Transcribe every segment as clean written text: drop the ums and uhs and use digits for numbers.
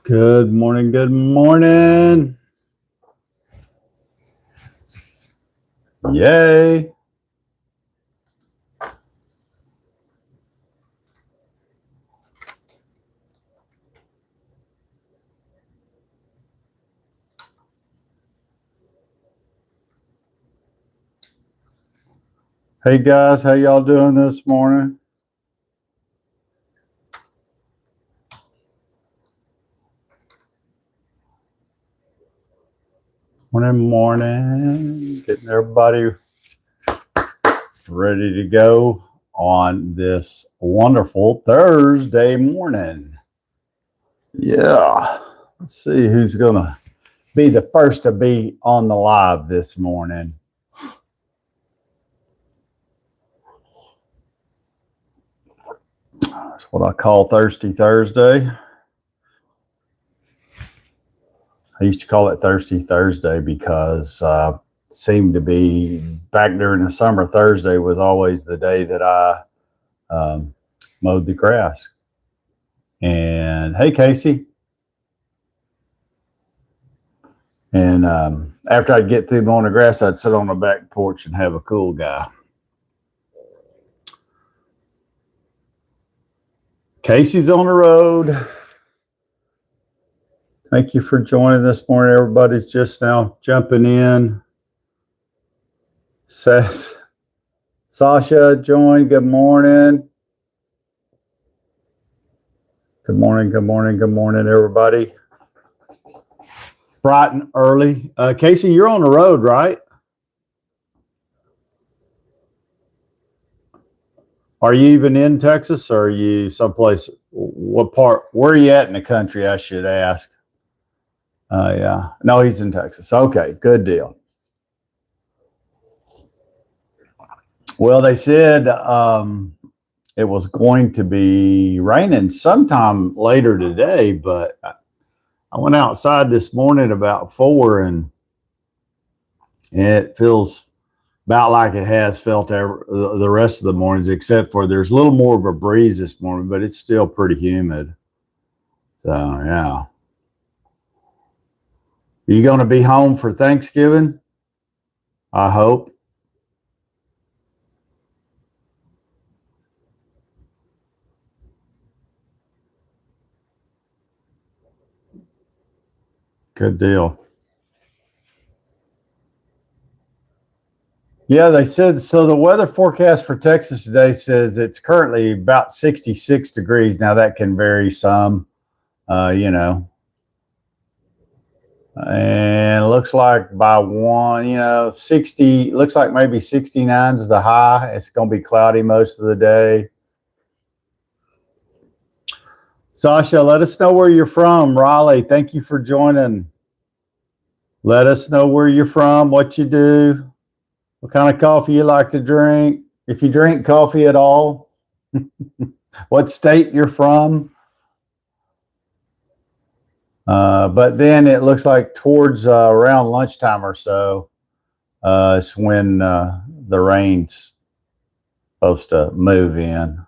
Good morning. Good morning. Yay. Hey guys, how y'all doing this morning? Morning. Getting everybody ready to go on this wonderful Thursday morning. Yeah. Let's see who's going to be the first to be on the live this morning. That's what I call Thirsty Thursday. I used to call it Thirsty Thursday because seemed to be back during the summer. Thursday was always the day that I mowed the grass. And hey, Casey. And after I'd get through mowing the grass, I'd sit on the back porch and have a cool guy. Casey's on the road. Thank you for joining this morning. Everybody's just now jumping in. Sasha joined. Good morning. Good morning, good morning, good morning, everybody. Bright and early. Casey, you're on the road, right? Are you even in Texas or are you someplace? What part? Where are you at in the country, I should ask? Yeah. No, he's in Texas. Okay, good deal. Well, they said it was going to be raining sometime later today, but I went outside this morning about 4 and it feels about like it has felt the rest of the mornings, except for there's a little more of a breeze this morning, but it's still pretty humid. So, yeah. Are you going to be home for Thanksgiving? I hope. Good deal. Yeah, they said, so the weather forecast for Texas today says it's currently about 66 degrees. Now that can vary some, and it looks like by 60, looks like maybe 69 is the high. It's going to be cloudy most of the day. Sasha, let us know where you're from. Raleigh, thank you for joining. Let us know where you're from, what you do, what kind of coffee you like to drink, if you drink coffee at all, what state you're from. But then it looks like towards around lunchtime or so is when the rain's supposed to move in.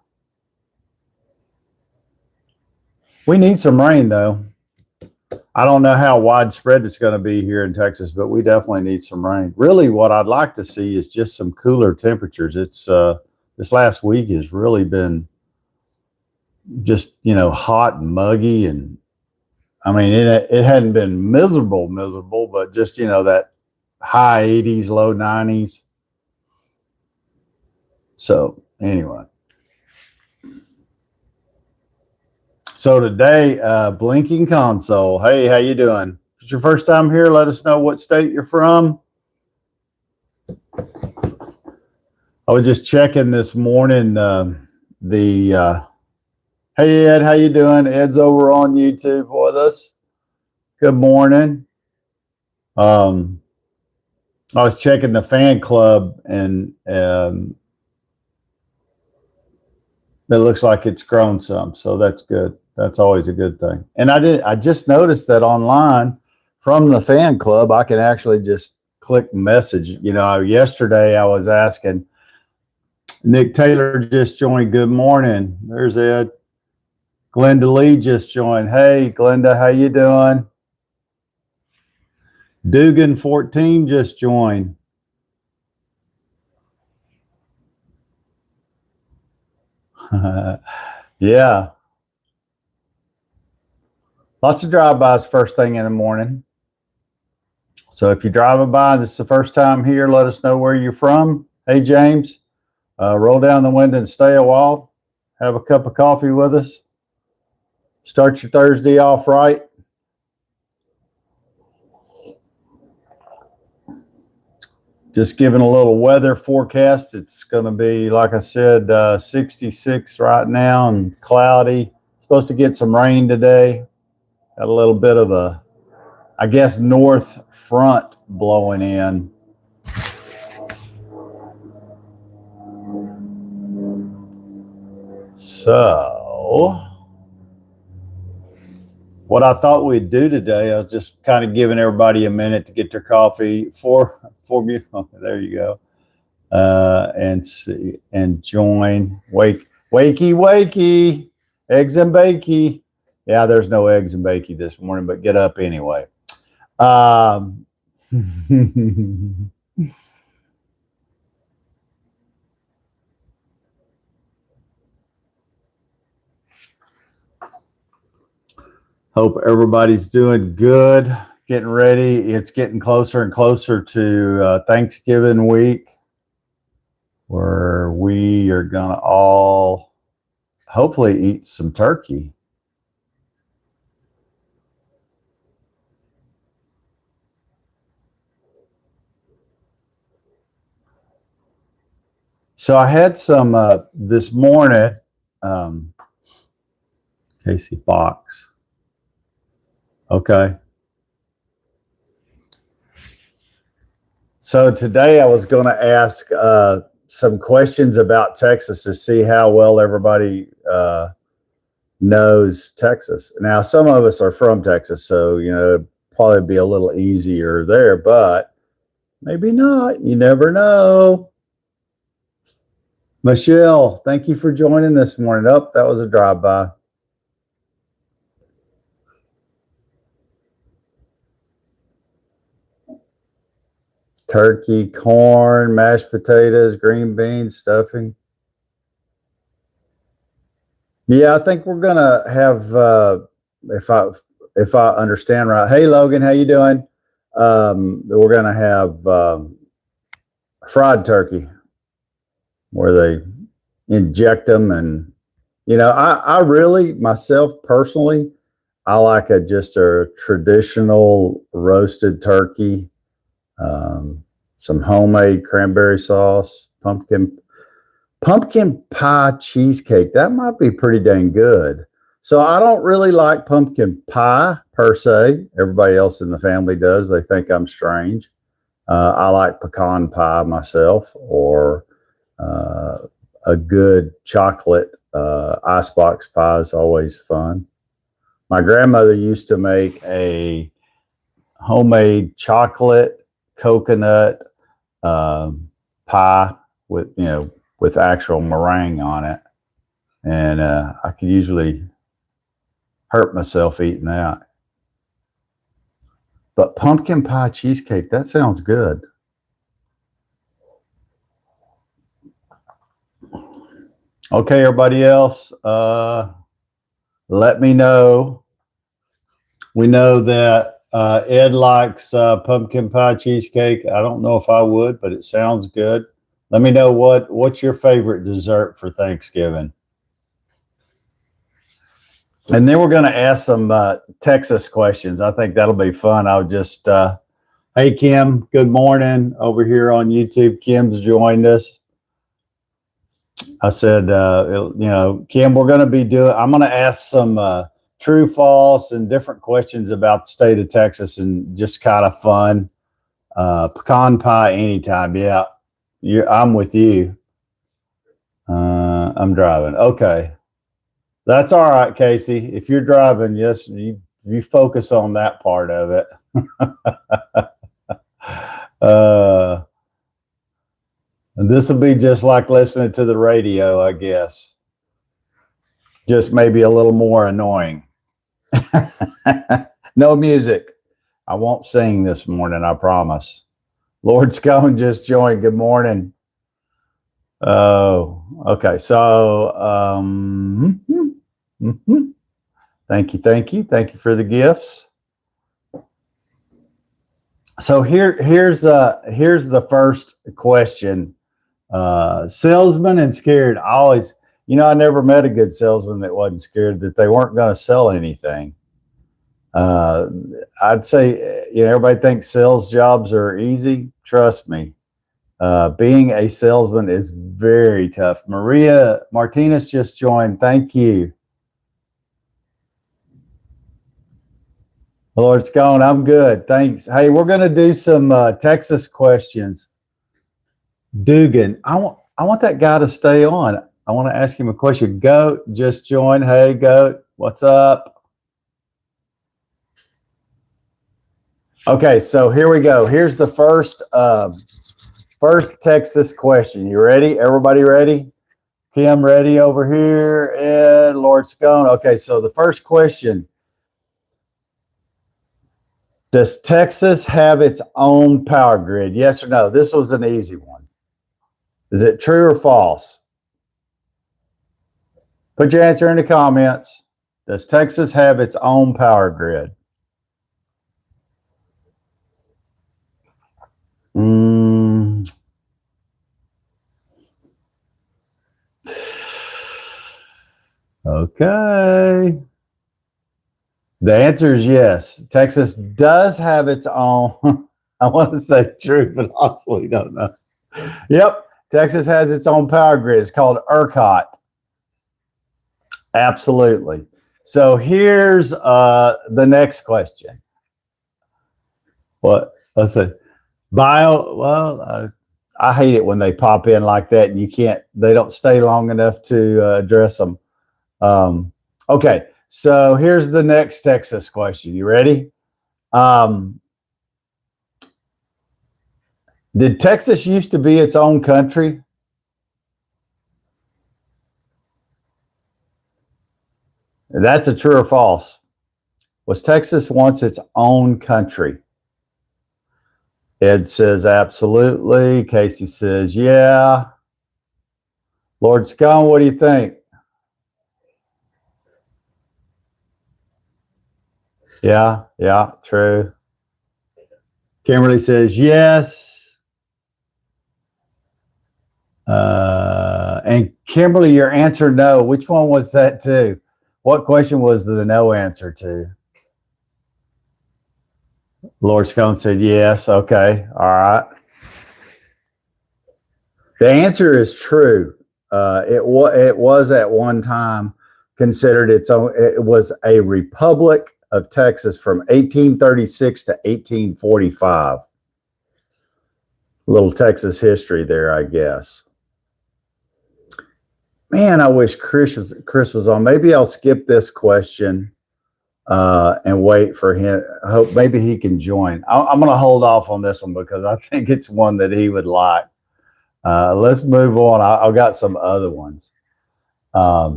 We need some rain, though. I don't know how widespread it's going to be here in Texas, but we definitely need some rain. Really, what I'd like to see is just some cooler temperatures. It's this last week has really been just, hot and muggy. And I mean, it hadn't been miserable, but just, that high 80s, low 90s. So anyway. So today, blinking console. Hey, how you doing? If it's your first time here, let us know what state you're from. I was just checking this morning hey Ed, how you doing? Ed's over on YouTube with us. Good morning. I was checking the fan club and it looks like it's grown some, so that's good. That's always a good thing. And I just noticed that online from the fan club, I can actually just click message. Yesterday I was asking, Nick Taylor just joined. Good morning. There's Ed. Glenda Lee just joined. Hey, Glenda, how you doing? Dugan 14 just joined. Yeah. Lots of drive-bys first thing in the morning. So if you're driving by, this is the first time here, let us know where you're from. Hey, James, roll down the window and stay a while. Have a cup of coffee with us. Start your Thursday off right. Just giving a little weather forecast. It's going to be, like I said, 66 right now and cloudy. Supposed to get some rain today. Got a little bit of a, I guess, north front blowing in. So what I thought we'd do today, I was just kind of giving everybody a minute to get their coffee for me. Oh, there you go. And see and join. Wakey, eggs and bakey. Yeah, there's no eggs and bakey this morning, but get up anyway. Hope everybody's doing good, getting ready. It's getting closer and closer to Thanksgiving week, where we are going to all hopefully eat some turkey. So I had some this morning, Casey Box. Okay. So today I was going to ask some questions about Texas to see how well everybody knows Texas. Now, some of us are from Texas, so, it'd probably be a little easier there, but maybe not. You never know. Michelle, thank you for joining this morning. Oh, that was a drive-by. Turkey, corn, mashed potatoes, green beans, stuffing. Yeah, I think we're gonna have, if I understand right. Hey, Logan, how you doing? We're gonna have fried turkey, where they inject them, and I really myself personally, I like just a traditional roasted turkey. Some homemade cranberry sauce, pumpkin pie cheesecake. That might be pretty dang good. So I don't really like pumpkin pie per se. Everybody else in the family does. They think I'm strange. I like pecan pie myself, or a good chocolate icebox pie is always fun. My grandmother used to make a homemade chocolate coconut pie with actual meringue on it, and I could usually hurt myself eating that. But pumpkin pie cheesecake, that sounds good. Okay, everybody else, let me know. We know that Ed likes pumpkin pie cheesecake. I don't know if I would, but it sounds good. Let me know what's your favorite dessert for Thanksgiving. And then we're going to ask some Texas questions. I think that'll be fun. I'll just, hey, Kim, good morning over here on YouTube. Kim's joined us. I said, Kim, we're going to be I'm going to ask some true, false, and different questions about the state of Texas, and just kind of fun. Pecan pie anytime. Yeah, I'm with you. I'm driving. Okay. That's all right, Casey. If you're driving, yes, you focus on that part of it. And this will be just like listening to the radio, I guess. Just maybe a little more annoying. No music. I won't sing this morning, I promise. Lord Scone just joined. Good morning. Oh, okay. So, thank you. Thank you for the gifts. So here's the first question. Salesman and scared. I always, I never met a good salesman that wasn't scared that they weren't going to sell anything. I'd say, everybody thinks sales jobs are easy. Trust me. Being a salesman is very tough. Maria Martinez just joined. Thank you. Lord Scone, I'm good. Thanks. Hey, we're going to do some Texas questions. Dugan, I want that guy to stay on. I want to ask him a question. Goat just joined. Hey, Goat, what's up? Okay, so here we go. Here's the first Texas question. You ready? Everybody ready? Kim ready over here, and Lord Scone. Okay, so the first question. Does Texas have its own power grid? Yes or no? This was an easy one. Is it true or false? Put your answer in the comments. Does Texas have its own power grid? Okay. The answer is yes. Texas does have its own. I want to say true, but also we don't know. Yep. Texas has its own power grid. It's called ERCOT. Absolutely. So here's the next question. What? Let's see. Well, I hate it when they pop in like that and they don't stay long enough to address them. Okay. So here's the next Texas question. You ready? Did Texas used to be its own country? That's a true or false. Was Texas once its own country? Ed says absolutely. Casey says yeah. Lord Scone, what do you think? Yeah, true. Kimberly says yes. And Kimberly, your answer no. Which one was that to? What question was the no answer to? Lord Scone said yes. Okay. All right. The answer is true. It was at one time considered its own. It was a republic of Texas from 1836 to 1845. Little Texas history there, I guess. Man, I wish Chris was on. Maybe I'll skip this question and wait for him. I hope maybe he can join. I'm going to hold off on this one because I think it's one that he would like. Let's move on. I've got some other ones.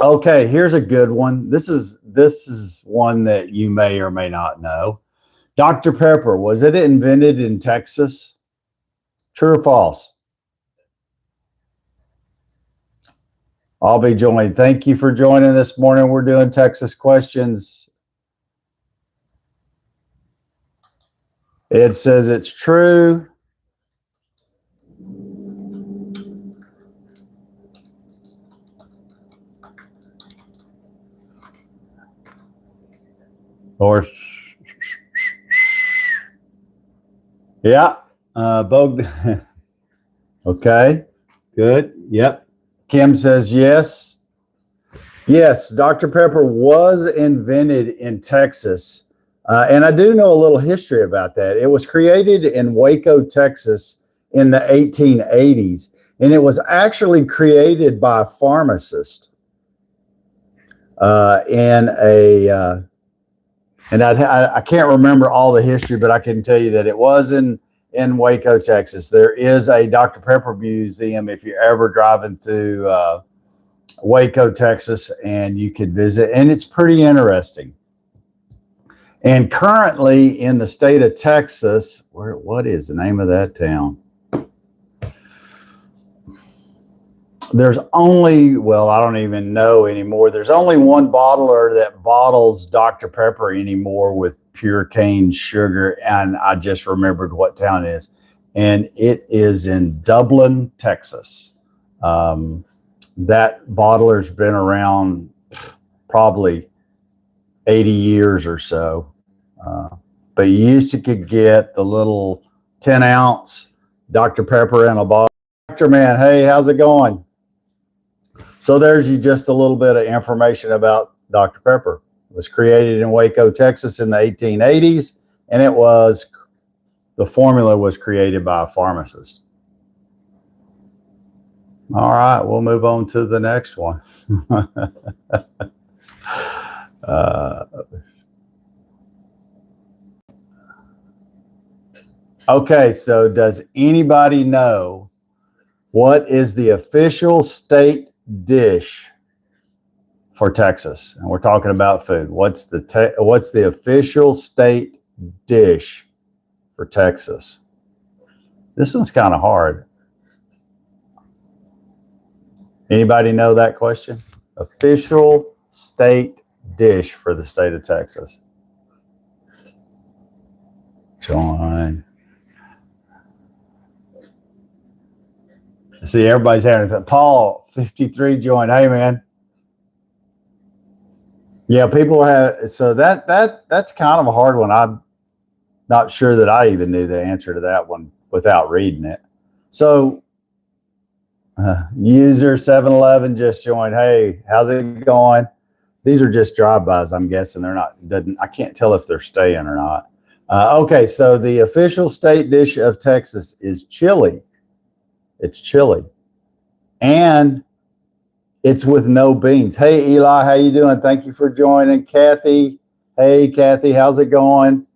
Okay, here's a good one. This is one that you may or may not know. Dr. Pepper, was it invented in Texas? True or false? I'll be joined. Thank you for joining this morning. We're doing Texas questions. It says it's true. Or yeah, okay, good. Yep. Kim says yes. Yes, Dr. Pepper was invented in Texas. And I do know a little history about that. It was created in Waco, Texas in the 1880s. And it was actually created by a pharmacist and I can't remember all the history, but I can tell you that it was in Waco, Texas. There is a Dr. Pepper museum if you're ever driving through Waco, Texas, and you could visit, and it's pretty interesting. And currently in the state of Texas, what is the name of that town? There's only, well, I don't even know anymore. There's only one bottler that bottles Dr. Pepper anymore with pure cane sugar. And I just remembered what town it is. And it is in Dublin, Texas. That bottler's been around probably 80 years or so. But you used to could get the little 10-ounce Dr. Pepper in a bottle. Dr. Man, hey, how's it going? So there's you just a little bit of information about Dr. Pepper. It was created in Waco, Texas in the 1880s, and the formula was created by a pharmacist. All right, we'll move on to the next one. Okay, so does anybody know what is the official state dish for Texas? And we're talking about food. What's the official state dish for Texas? This one's kind of hard. Anybody know that question? Official state dish for the state of Texas. John. See, everybody's having it. Paul, 53 joined. Hey, man. Yeah, people have. So that's kind of a hard one. I'm not sure that I even knew the answer to that one without reading it. So, user 711 just joined. Hey, how's it going? These are just drive-bys. I'm guessing they're not. I can't tell if they're staying or not. Okay, so the official state dish of Texas is chili. It's chili, and it's with no beans. Hey, Eli, how you doing? Thank you for joining. Kathy, hey, Kathy, how's it going?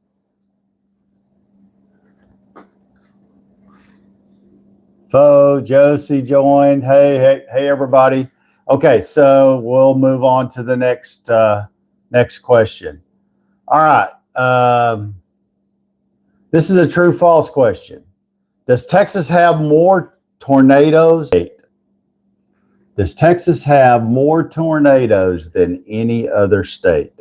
Fo, Josie joined. Hey, everybody. Okay, so we'll move on to the next question. All right, this is a true/false question. Does Texas have more tornadoes? Does Texas have more tornadoes than any other state?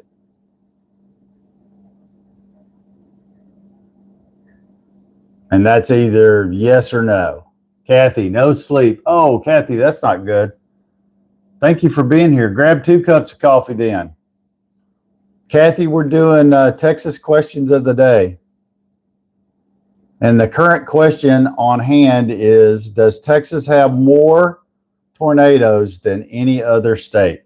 And that's either yes or no. Kathy, no sleep. Oh, Kathy, that's not good. Thank you for being here. Grab 2 cups of coffee then. Kathy, we're doing Texas questions of the day. And the current question on hand is, does Texas have more tornadoes than any other state?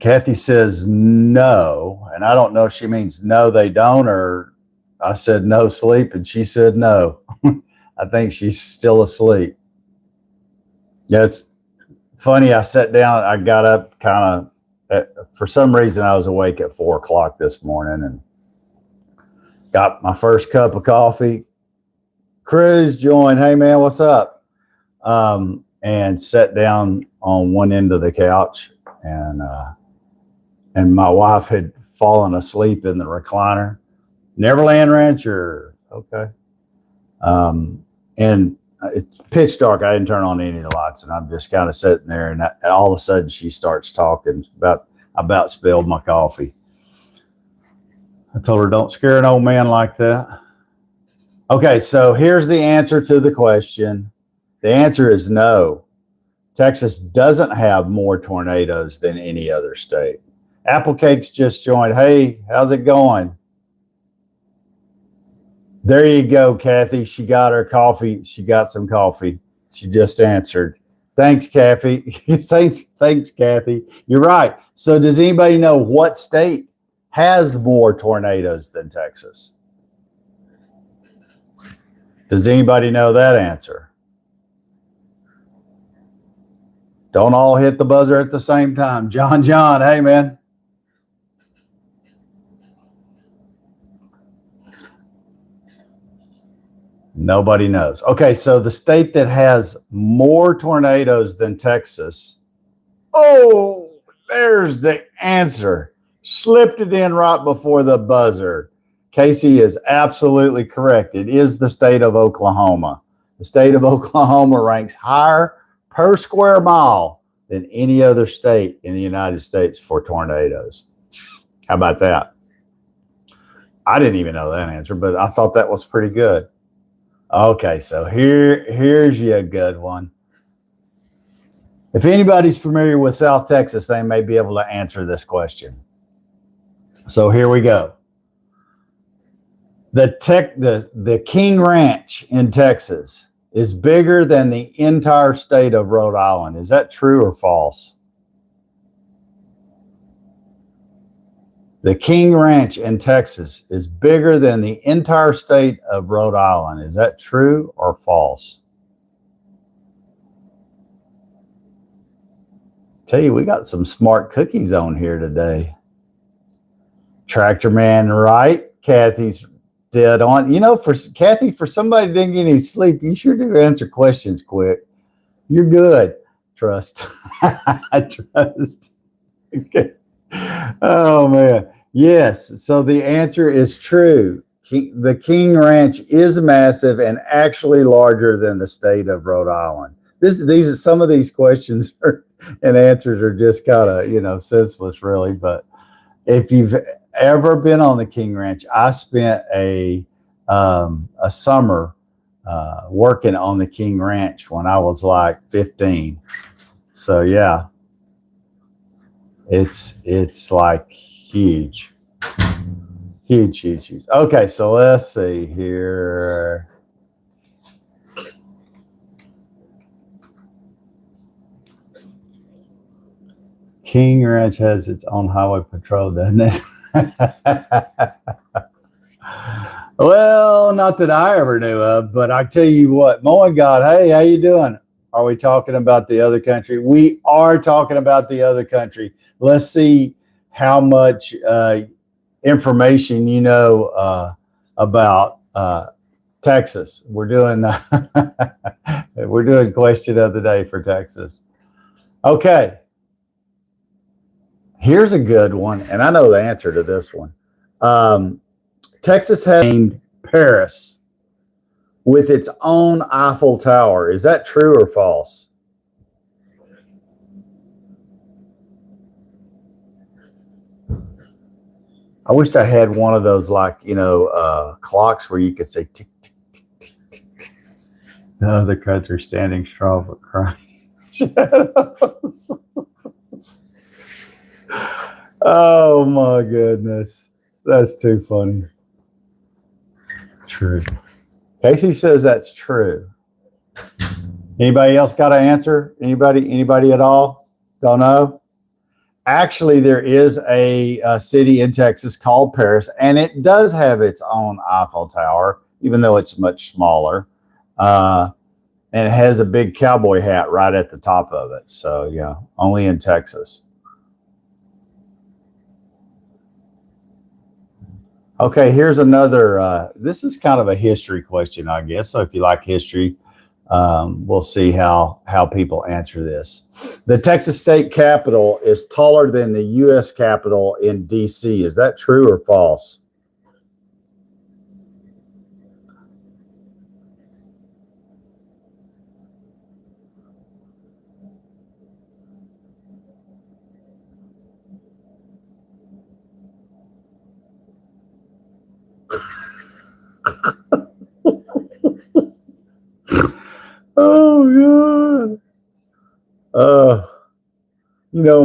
Kathy says no, and I don't know if she means no, they don't, or I said no sleep, and she said no. I think she's still asleep. Yeah, it's funny. I sat down, I got up kind of, for some reason, I was awake at 4 o'clock this morning and got my first cup of coffee. Cruz joined. Hey, man, what's up? And sat down on one end of the couch, and my wife had fallen asleep in the recliner. Neverland Rancher. Okay. And it's pitch dark. I didn't turn on any of the lights, and I'm just kind of sitting there, and all of a sudden she starts talking about spilled my coffee. I told her, don't scare an old man like that. Okay, so here's the answer to the question. The answer is no. Texas doesn't have more tornadoes than any other state. Applecake's just joined. Hey, how's it going? There you go, Kathy. She got her coffee. She got some coffee. She just answered. Thanks, Kathy. Thanks, Kathy. You're right. So does anybody know what state has more tornadoes than Texas? Does anybody know that answer? Don't all hit the buzzer at the same time. John, hey, man. Nobody knows. Okay, so the state that has more tornadoes than Texas. Oh, there's the answer. Slipped it in right before the buzzer. Casey is absolutely correct. It is the state of Oklahoma. The state of Oklahoma ranks higher per square mile than any other state in the United States for tornadoes. How about that? I didn't even know that answer, but I thought that was pretty good. Okay, so here's you a good one. If anybody's familiar with South Texas, they may be able to answer this question. So here we go. The King Ranch in Texas is bigger than the entire state of Rhode Island. Is that true or false? The King Ranch in Texas is bigger than the entire state of Rhode Island. Is that true or false? Tell you, we got some smart cookies on here today. Tractor Man, right? Kathy's dead on. You know, for Kathy, for somebody who didn't get any sleep, you sure do answer questions quick. You're good. Trust. I trust. Okay. Oh, man. Yes. So the answer is true. The King Ranch is massive and actually larger than the state of Rhode Island. These are some of these questions and answers are just kind of, senseless, really. But if you've ever been on the King Ranch, I spent a summer working on the King Ranch when I was like 15. So yeah, it's like huge. Okay, so let's see here. King Ranch has its own highway patrol, doesn't it? Well, not that I ever knew of, but I tell you what, my God, hey, how you doing? Are we talking about the other country? We are talking about the other country. Let's see how much information you know about Texas. We're doing question of the day for Texas. Okay. Here's a good one, and I know the answer to this one. Texas has named Paris with its own Eiffel Tower. Is that true or false? I wished I had one of those, like, clocks where you could say tick, tick, tick, tick, tick, tick. The other country standing strong but crying shadows. Oh my goodness. That's too funny. True. Casey says that's true. Anybody else got an answer? Anybody at all? Don't know? Actually, there is a city in Texas called Paris, and it does have its own Eiffel Tower, even though it's much smaller. And it has a big cowboy hat right at the top of it. So, yeah, only in Texas. Okay, here's another. This is kind of a history question, I guess. So if you like history, we'll see how people answer this. The Texas state capitol is taller than the U.S. Capitol in D.C. Is that true or false? Oh, God.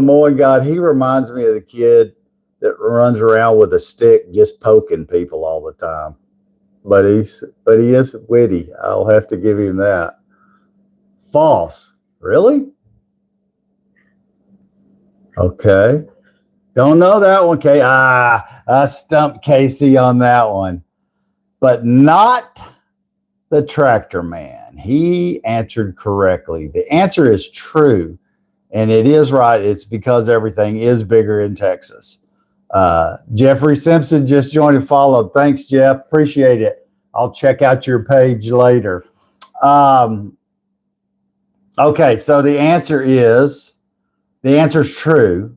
My God, he reminds me of the kid that runs around with a stick just poking people all the time. But he is witty. I'll have to give him that. False. Really? Okay. Don't know that one, Kay. I stumped Casey on that one. But not the Tractor Man. He answered correctly. The answer is true, and it is right. It's because everything is bigger in Texas. Jeffrey Simpson just joined and followed. Thanks, Jeff. Appreciate it. I'll check out your page later. Okay, so the answer is true.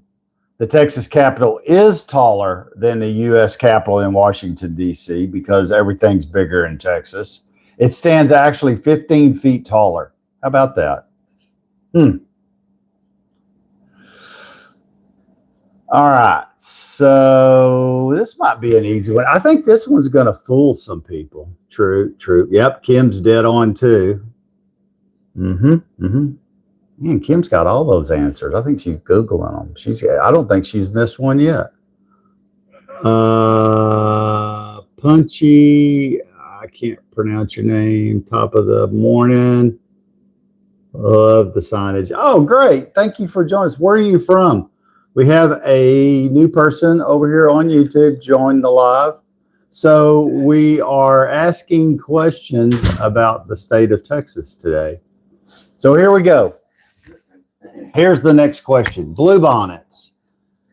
The Texas Capitol is taller than the U.S. Capitol in Washington, D.C., because everything's bigger in Texas. It stands actually 15 feet taller. How about that? All right, so this might be an easy one. I think this one's going to fool some people. True. Yep, Kim's dead on too. Man, Kim's got all those answers. I think she's Googling them. I don't think she's missed one yet. Punchy, I can't pronounce your name. Top of the morning. Love the signage. Oh, great. Thank you for joining us. Where are you from? We have a new person over here on YouTube join the live. So we are asking questions about the state of Texas today. So here we go. Here's the next question. Bluebonnets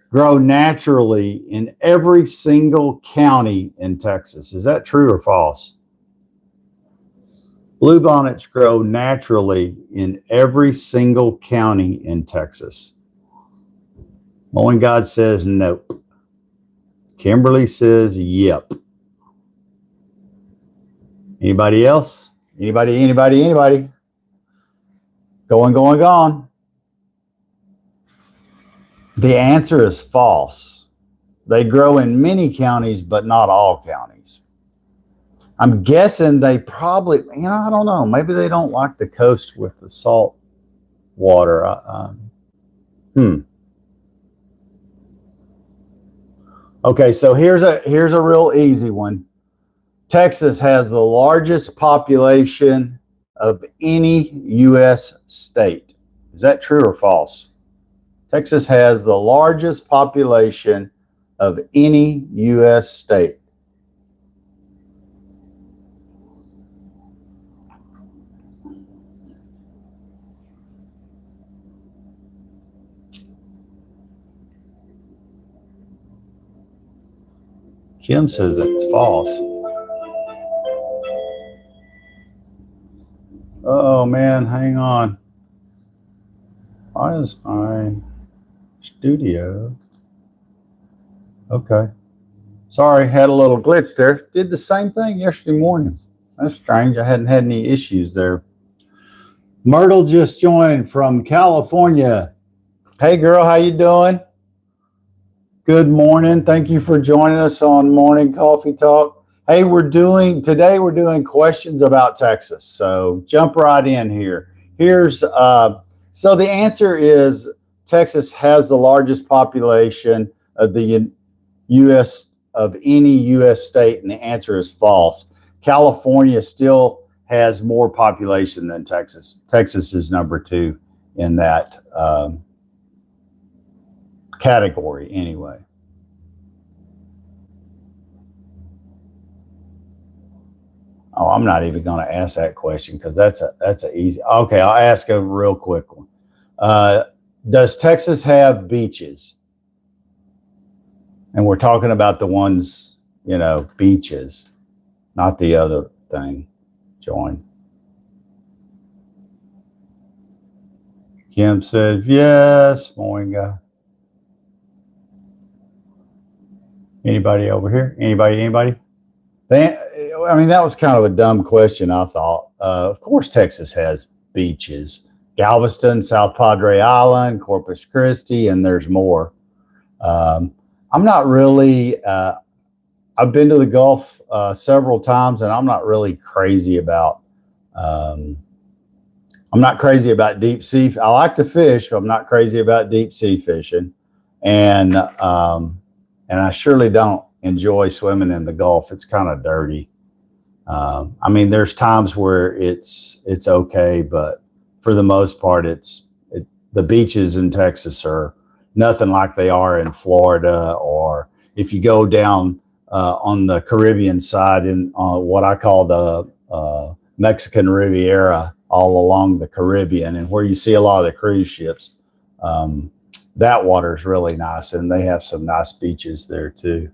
grow naturally in every single county in Texas. Is that true or false? Bluebonnets grow naturally in every single county in Texas. Mowing God says nope. Kimberly says yep. Anybody else? Anybody? Going. The answer is false. They grow in many counties, but not all counties. I'm guessing they probably, I don't know. Maybe they don't like the coast with the salt water. Okay, so here's a real easy one. Texas has the largest population of any U.S. state. Is that true or false? Texas has the largest population of any U.S. state. Kim says it's false. Oh man, hang on. Why is my studio? Okay. Sorry, had a little glitch there. Did the same thing yesterday morning. That's strange. I hadn't had any issues there. Myrtle just joined from California. Hey girl, how you doing? Good morning. Thank you for joining us on Morning Coffee Talk. Hey, today we're doing questions about Texas. So jump right in here. So the answer is Texas has the largest population of the U.S. of any U.S. state, and the answer is false. California still has more population than Texas. Texas is number 2 in that category anyway. Oh, I'm not even going to ask that question because that's a easy. Okay, I'll ask a real quick one. Does Texas have beaches? And we're talking about the ones, beaches, not the other thing. Join. Kim says yes. Moinga. Anybody over here? Anybody? That was kind of a dumb question, I thought. Of course, Texas has beaches. Galveston, South Padre Island, Corpus Christi, and there's more. I'm not really, I've been to the Gulf several times, and I'm not really crazy about, I'm not crazy about deep sea. I like to fish, but I'm not crazy about deep sea fishing. And I surely don't enjoy swimming in the Gulf. It's kind of dirty. There's times where it's okay, but for the most part, the beaches in Texas are nothing like they are in Florida, or if you go down on the Caribbean side in what I call the Mexican Riviera, all along the Caribbean, and where you see a lot of the cruise ships. That water is really nice, and they have some nice beaches there too.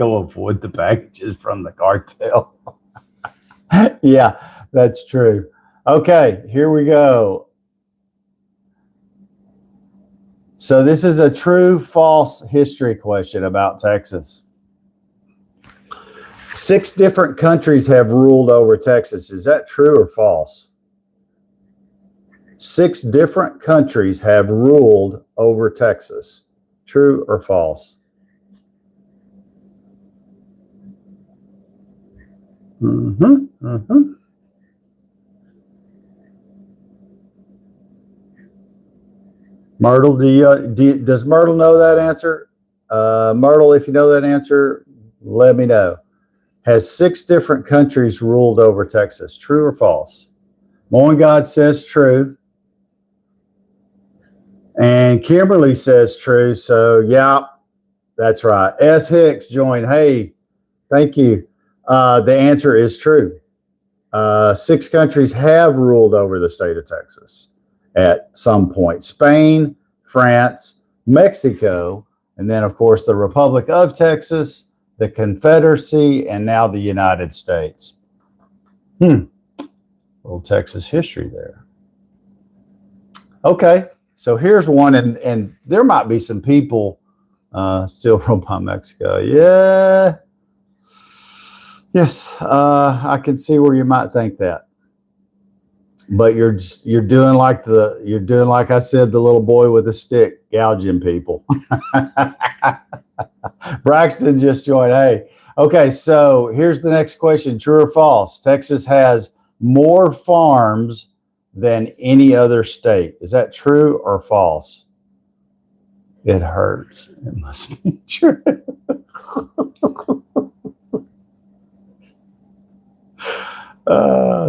Go avoid the packages from the cartel. Yeah, that's true. Okay, here we go. So this is a true, false history question about Texas. 6 different countries have ruled over Texas. Is that true or false? 6 different countries have ruled over Texas. True or false? Myrtle, does Myrtle know that answer? Myrtle, if you know that answer, let me know. Has 6 different countries ruled over Texas? True or false? Morning God says true. And Kimberly says true. So, yeah, that's right. S. Hicks joined. Hey, thank you. The answer is true. 6 countries have ruled over the state of Texas at some point. Spain, France, Mexico, and then, of course, the Republic of Texas, the Confederacy, and now the United States. Little Texas history there. Okay, so here's one, and there might be some people still ruled by Mexico. Yeah. Yes, I can see where you might think that. But you're doing like I said, the little boy with a stick gouging people. Braxton just joined. Hey, okay, so here's the next question. True or false? Texas has more farms than any other state. Is that true or false? It hurts. It must be true.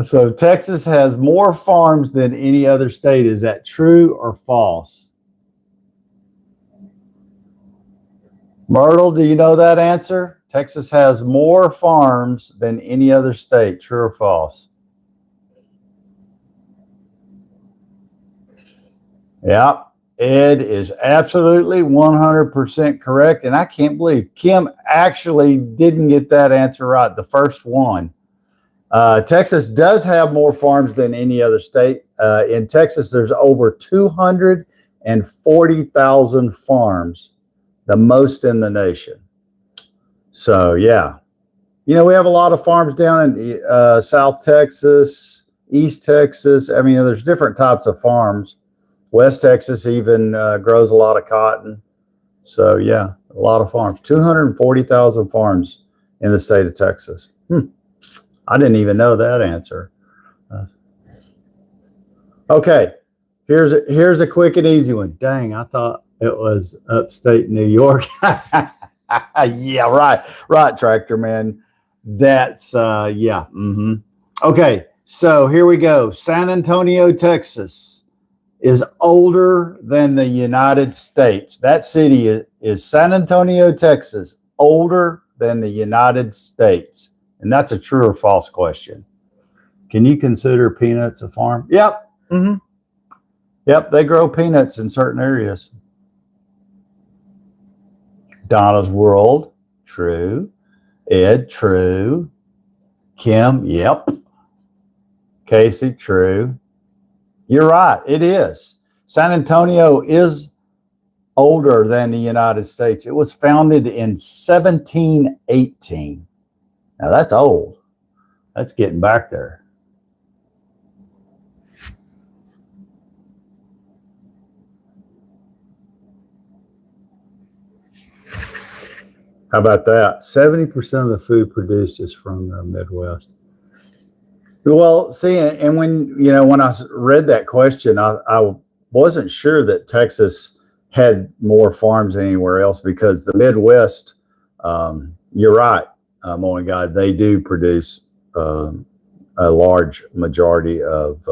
So Texas has more farms than any other state. Is that true or false? Myrtle, do you know that answer? Texas has more farms than any other state. True or false? Yeah, Ed is absolutely 100% correct. And I can't believe Kim actually didn't get that answer right, the first one. Texas does have more farms than any other state. In Texas, there's over 240,000 farms, the most in the nation. So, yeah. You know, we have a lot of farms down in South Texas, East Texas. I mean, there's different types of farms. West Texas even grows a lot of cotton. So, yeah, a lot of farms. 240,000 farms in the state of Texas. I didn't even know that answer. Okay, here's a quick and easy one. Dang, I thought it was upstate New York. Yeah, right, Tractor Man. That's yeah. Okay, so here we go. San Antonio, Texas is older than the United States. That city is San Antonio, Texas, older than the United States. And that's a true or false question. Can you consider peanuts a farm? Yep. Yep, they grow peanuts in certain areas. Donna's World, true. Ed, true. Kim, yep. Casey, true. You're right, it is. San Antonio is older than the United States. It was founded in 1718. Now that's old. That's getting back there. How about that? 70% of the food produced is from the Midwest. Well, see, and when I read that question, I wasn't sure that Texas had more farms than anywhere else, because the Midwest, you're right. Morning God, they do produce a large majority of.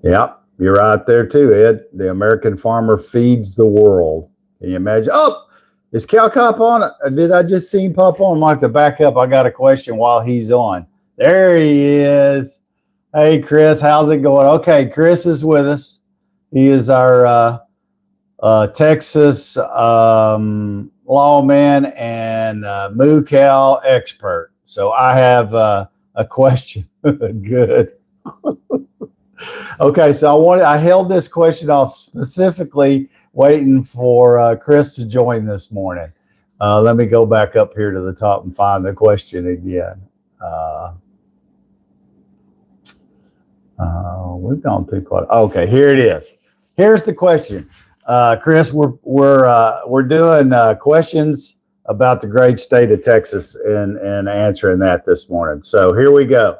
Yeah, you're right there too, Ed. The American farmer feeds the world. Can you imagine? Oh, is Cal Cop on? Did I just see him pop on? I might have to back up. I got a question while he's on. There he is. Hey, Chris, how's it going? Okay, Chris is with us. He is our Texas lawman and moo cow expert. So I have a question. Good. Okay, so I held this question off specifically waiting for Chris to join this morning. Let me go back up here to the top and find the question again. We've gone through quite. Okay, here it is. Here's the question, Chris. We're doing questions about the great state of Texas and answering that this morning. So here we go.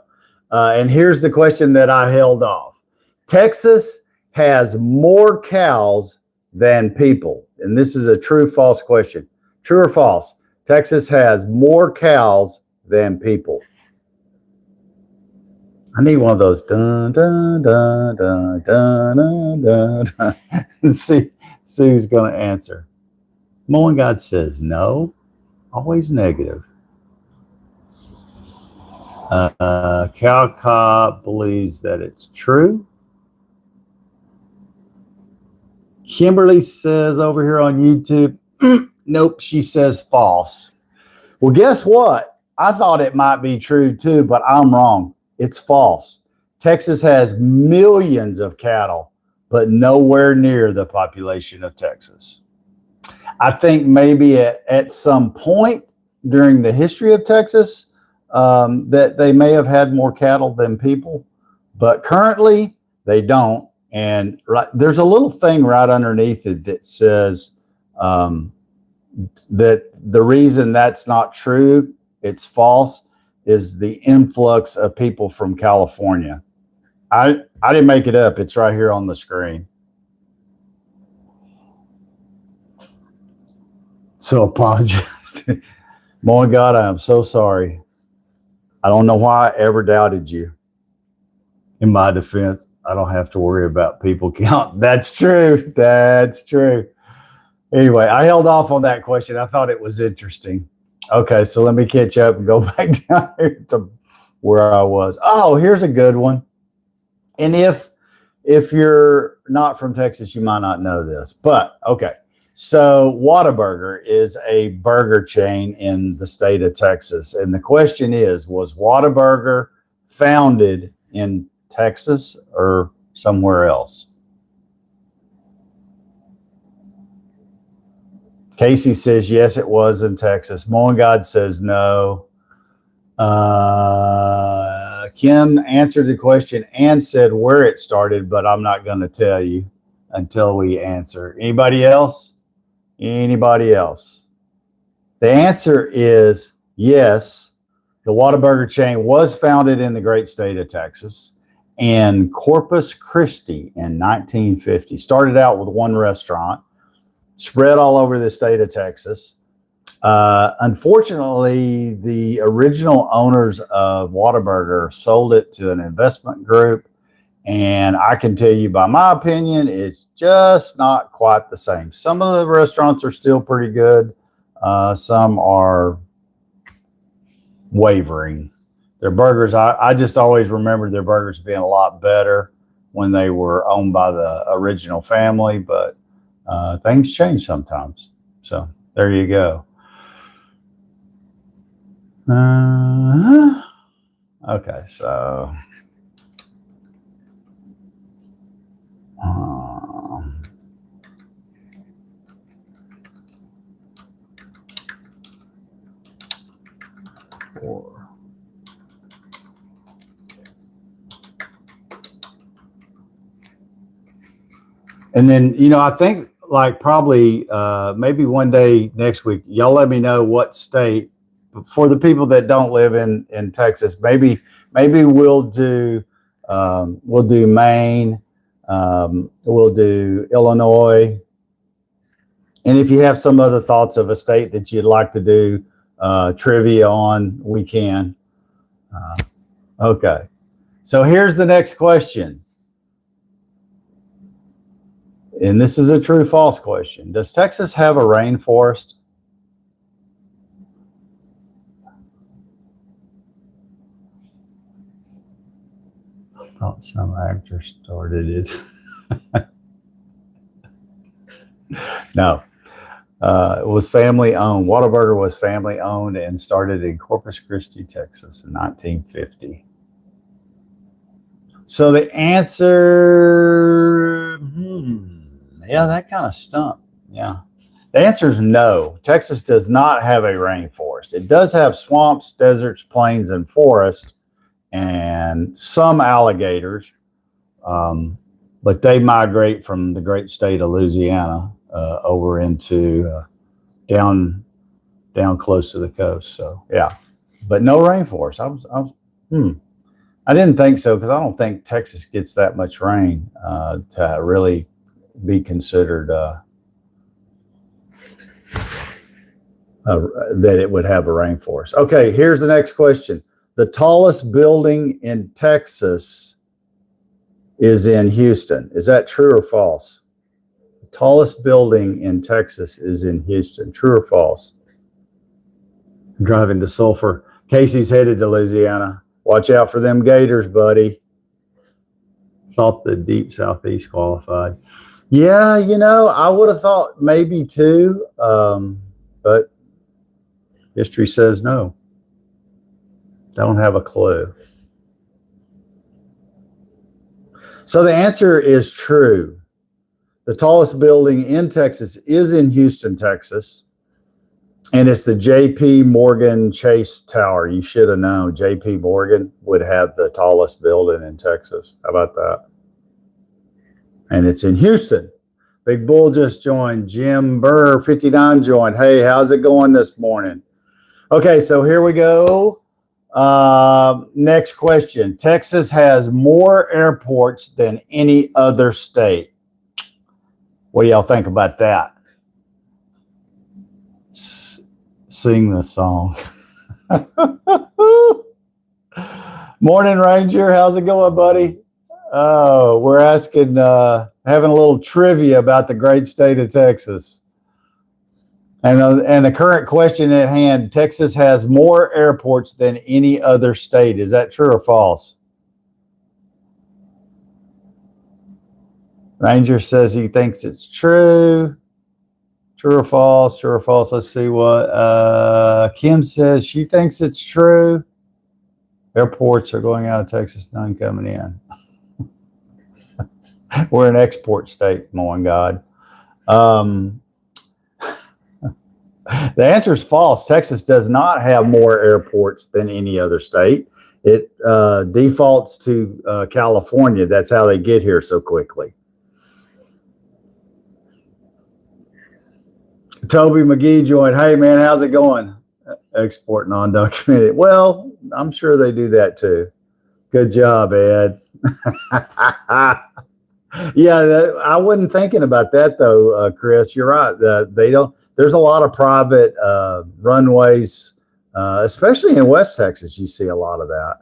And here's the question that I held off. Texas has more cows than people, and this is a true/false question. True or false? Texas has more cows than people. I need one of those. Dun, dun, dun, dun, dun, dun, dun, dun. See who's going to answer. Morning God says no. Always negative. Cow Cobb believes that it's true. Kimberly says over here on YouTube, nope, she says false. Well, guess what? I thought it might be true too, but I'm wrong. It's false. Texas has millions of cattle, but nowhere near the population of Texas. I think maybe at some point during the history of Texas that they may have had more cattle than people, but currently they don't. And there's a little thing right underneath it that says that the reason that's not true, it's false, is the influx of people from California. I didn't make it up. It's right here on the screen. So apologize. My God, I am so sorry. I don't know why I ever doubted you. In my defense, I don't have to worry about people count. That's true. That's true. Anyway, I held off on that question. I thought it was interesting. Okay, so let me catch up and go back down here to where I was. Oh, here's a good one. And if you're not from Texas, you might not know this. But okay, so Whataburger is a burger chain in the state of Texas. And the question is, was Whataburger founded in Texas or somewhere else? Casey says, yes, it was in Texas. Moen God says no. Kim answered the question and said where it started, but I'm not going to tell you until we answer. Anybody else? Anybody else? The answer is yes. The Whataburger chain was founded in the great state of Texas in Corpus Christi in 1950. Started out with one restaurant, spread all over the state of Texas. Unfortunately, the original owners of Whataburger sold it to an investment group. And I can tell you, by my opinion, it's just not quite the same. Some of the restaurants are still pretty good. Some are wavering. Their burgers, I just always remember their burgers being a lot better when they were owned by the original family, but things change sometimes. So there you go. Okay, so and then, you know, I think like probably maybe one day next week, y'all let me know what state, for the people that don't live in Texas, maybe we'll do Maine, we'll do Illinois. And if you have some other thoughts of a state that you'd like to do trivia on, we can. Okay. So here's the next question. And this is a true/false question. Does Texas have a rainforest? I thought some actor started it. No. It was family owned. Whataburger was family owned and started in Corpus Christi, Texas in 1950. So the answer, yeah, that kind of stumped. Yeah. The answer is no. Texas does not have a rainforest. It does have swamps, deserts, plains, and forests, and some alligators. But they migrate from the great state of Louisiana over into down close to the coast. So yeah, but no rainforest. I didn't think so because I don't think Texas gets that much rain to really be considered that it would have a rainforest. Okay, here's the next question. The tallest building in Texas is in Houston. Is that true or false? The tallest building in Texas is in Houston. True or false? I'm driving to Sulphur. Casey's headed to Louisiana. Watch out for them gators, buddy. Thought the deep southeast qualified. Yeah, you know, I would have thought maybe two, but history says no. Don't have a clue. So the answer is true. The tallest building in Texas is in Houston, Texas. And it's the J.P. Morgan Chase Tower. You should have known J.P. Morgan would have the tallest building in Texas. How about that? And it's in Houston. Big Bull just joined. Jim Burr, 59, joined. Hey, how's it going this morning? Okay, so here we go. Next question. Texas has more airports than any other state. What do y'all think about that? Sing the song. Morning, Ranger. How's it going, buddy? Oh, we're asking, having a little trivia about the great state of Texas. And the current question at hand, Texas has more airports than any other state. Is that true or false? Ranger says he thinks it's true. True or false? True or false? Let's see what Kim says. She thinks it's true. Airports are going out of Texas, none coming in. We're an export state, my God. The answer is false. Texas does not have more airports than any other state. It defaults to California. That's how they get here so quickly. Toby McGee joined. Hey, man, how's it going? Export non-documented. Well, I'm sure they do that too. Good job, Ed. Yeah, I wasn't thinking about that though, Chris. You're right. They don't. There's a lot of private runways, especially in West Texas. You see a lot of that.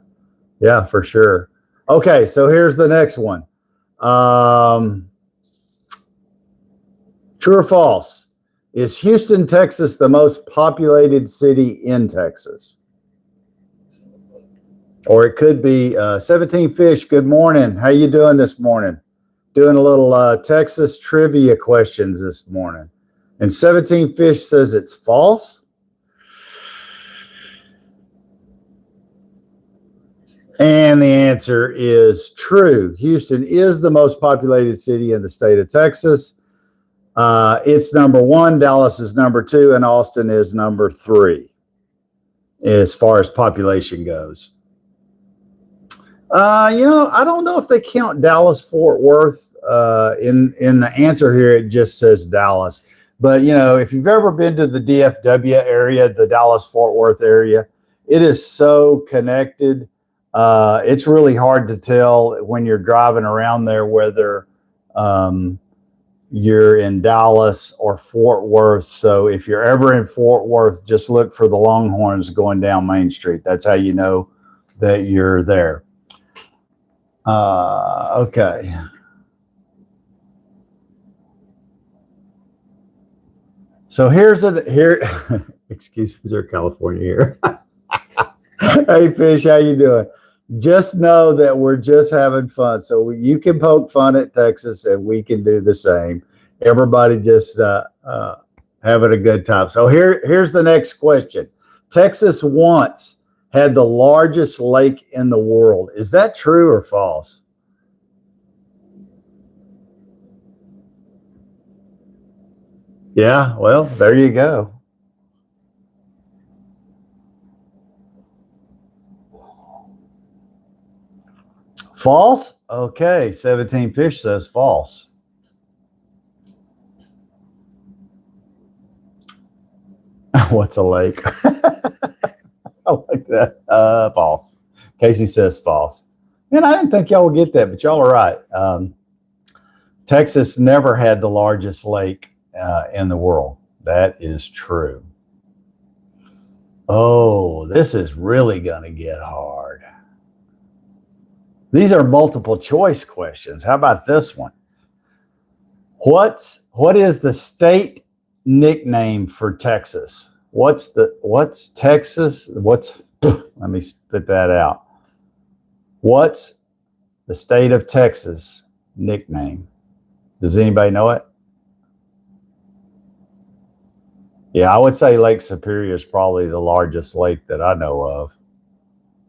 Yeah, for sure. Okay, so here's the next one. True or false? Is Houston, Texas, the most populated city in Texas? Or it could be 17 Fish. Good morning. How you doing this morning? Doing a little Texas trivia questions this morning. And 17 Fish says it's false. And the answer is true. Houston is the most populated city in the state of Texas. It's number one, Dallas is number two, and Austin is number three as far as population goes. I don't know if they count Dallas-Fort Worth. In the answer here, it just says Dallas. But, if you've ever been to the DFW area, the Dallas-Fort Worth area, it is so connected. It's really hard to tell when you're driving around there whether you're in Dallas or Fort Worth. So if you're ever in Fort Worth, just look for the Longhorns going down Main Street. That's how you know that you're there. Okay. So here, excuse me, is there California here? Hey, Fish, how you doing? Just know that we're just having fun. So you can poke fun at Texas and we can do the same. Everybody just having a good time. So here's the next question. Texas once had the largest lake in the world. Is that true or false? Yeah, well, there you go. False? Okay, 17 Fish says false. What's a lake? I like that. False. Casey says false. And I didn't think y'all would get that, but y'all are right. Texas never had the largest lake in the world. That is true. Oh, this is really going to get hard. These are multiple choice questions. How about this one? What is the state nickname for Texas? What's Texas? Let me spit that out. What's the state of Texas nickname? Does anybody know it? Yeah, I would say Lake Superior is probably the largest lake that I know of.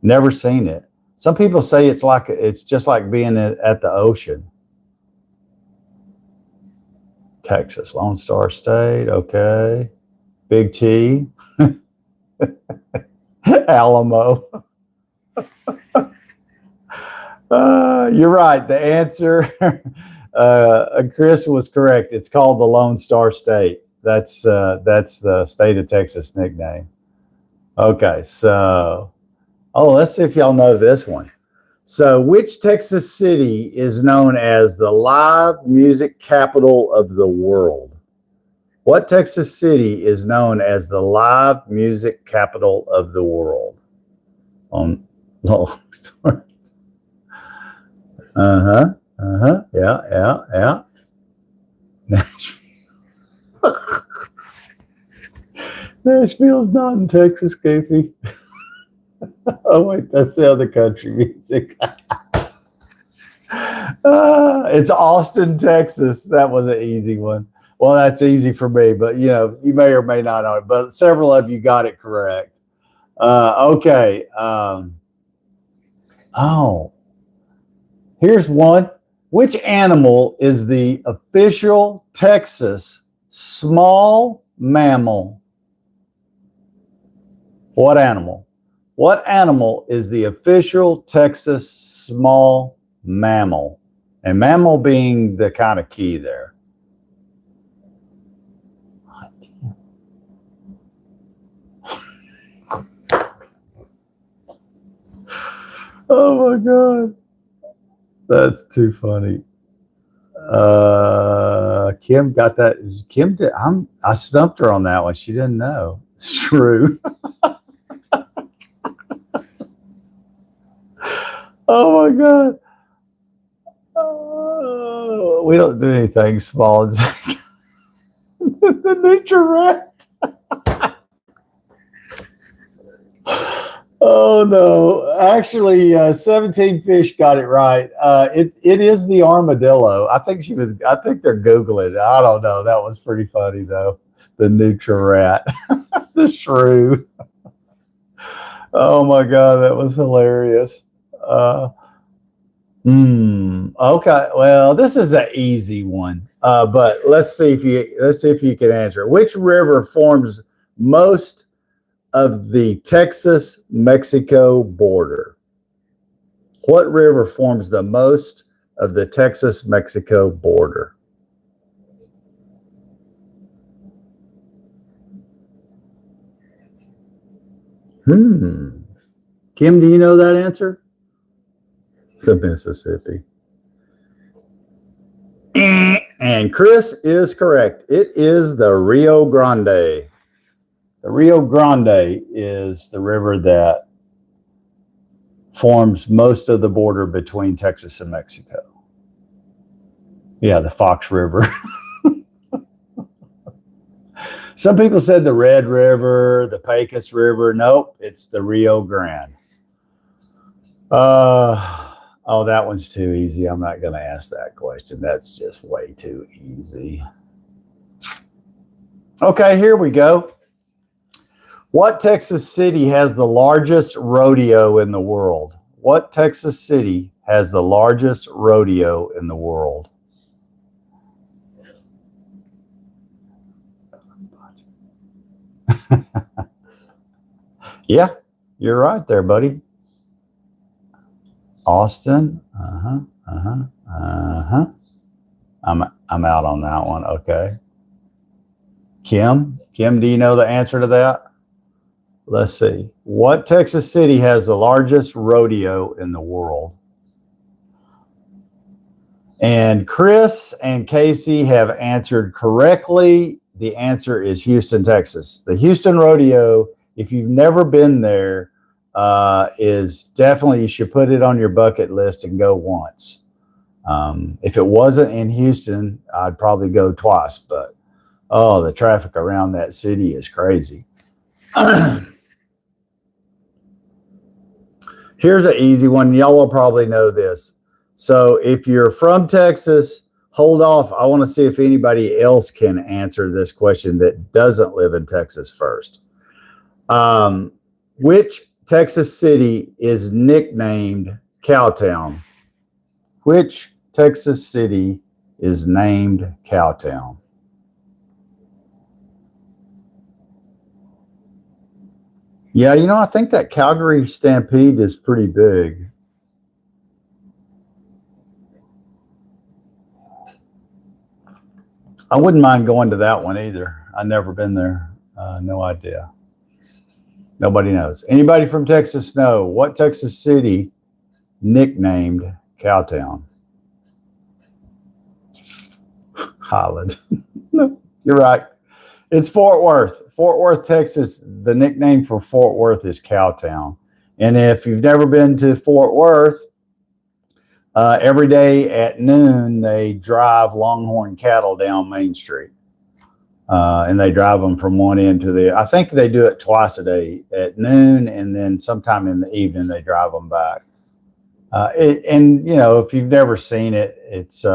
Never seen it. Some people say it's just like being at the ocean. Texas, Lone Star State, okay. Big T, Alamo. You're right. The answer, Chris was correct. It's called the Lone Star State. That's the state of Texas nickname. Okay, so let's see if y'all know this one. So, which Texas city is known as the live music capital of the world? What Texas city is known as the live music capital of the world? On long story. Yeah. Nashville. Nashville's not in Texas, Goofy. Oh, wait, that's the other country music. It's Austin, Texas. That was an easy one. Well, that's easy for me, but you may or may not know it. But several of you got it correct. Okay. Here's one. Which animal is the official Texas small mammal? What animal? What animal is the official Texas small mammal? And mammal being the kind of key there. Oh my God. That's too funny. Kim got that. I stumped her on that one. She didn't know. It's true. Oh my God. We don't do anything small. The nature rat. Oh no! Actually, 17 Fish got it right. It is the armadillo. I think they're Googling it. I don't know. That was pretty funny though. The Nutra rat, the shrew. Oh my God, that was hilarious. Okay. Well, this is an easy one. But let's see if you can answer it. Which river forms most of the Texas-Mexico border? What river forms the most of the Texas-Mexico border? Kim, do you know that answer? The Mississippi. And Chris is correct. It is the Rio Grande. The Rio Grande is the river that forms most of the border between Texas and Mexico. Yeah, the Fox River. Some people said the Red River, the Pecos River. Nope, it's the Rio Grande. That one's too easy. I'm not going to ask that question. That's just way too easy. Okay, here we go. What Texas city has the largest rodeo in the world? What Texas city has the largest rodeo in the world? Yeah, you're right there, buddy. Austin. Uh-huh. Uh-huh. Uh-huh. I'm out on that one. Okay. Kim, do you know the answer to that? Let's see. What Texas city has the largest rodeo in the world? And Chris and Casey have answered correctly. The answer is Houston, Texas. The Houston Rodeo, if you've never been there, is definitely, you should put it on your bucket list and go once. If it wasn't in Houston, I'd probably go twice, but oh, the traffic around that city is crazy. Here's an easy one. Y'all will probably know this. So if you're from Texas, hold off. I want to see if anybody else can answer this question that doesn't live in Texas first. Which Texas city is nicknamed Cowtown? Which Texas city is named Cowtown? Yeah, you know, I think that Calgary Stampede is pretty big. I wouldn't mind going to that one either. I've never been there. No idea. Nobody knows. Anybody from Texas know what Texas city nicknamed Cowtown? Highland. No, you're right. It's Fort Worth. Fort Worth, Texas. The nickname for Fort Worth is Cowtown. And if you've never been to Fort Worth, every day at noon, they drive longhorn cattle down Main Street. And they drive them from one end to the, I think they do it twice a day at noon, and then sometime in the evening, they drive them back. And, you know, if you've never seen it, it's,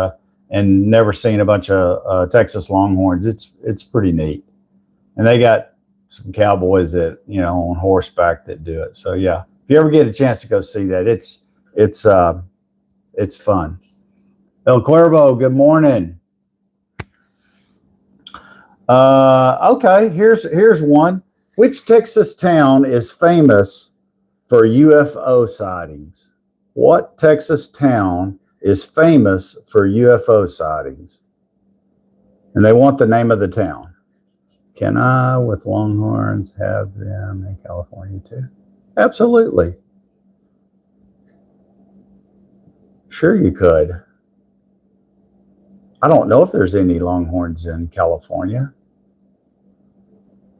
and never seen a bunch of Texas Longhorns, it's pretty neat. And they got some cowboys that, you know, on horseback that do it. So yeah, if you ever get a chance to go see that, it's fun. El Cuervo, good morning. Okay, here's one. Which Texas town is famous for UFO sightings? What Texas town is famous for UFO sightings? And they want the name of the town. Can I, with Longhorns, have them in California too? Absolutely. Sure you could. I don't know if there's any Longhorns in California,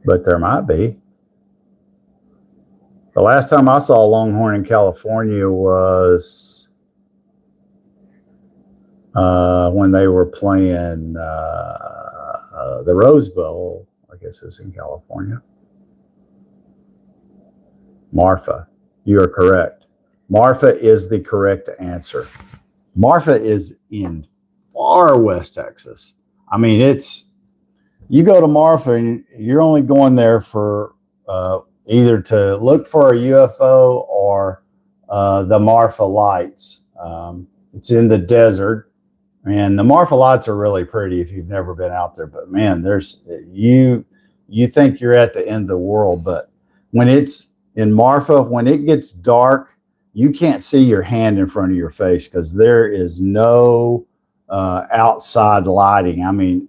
but there might be. The last time I saw a Longhorn in California was when they were playing the Rose Bowl, I guess it's in California. Marfa, you are correct. Marfa is the correct answer. Marfa is in far West Texas. I mean, you go to Marfa and you're only going there for either to look for a UFO or the Marfa lights. It's in the desert. And the Marfa lights are really pretty if you've never been out there. But man, you think you're at the end of the world. But when it's in Marfa, when it gets dark, you can't see your hand in front of your face because there is no outside lighting. I mean,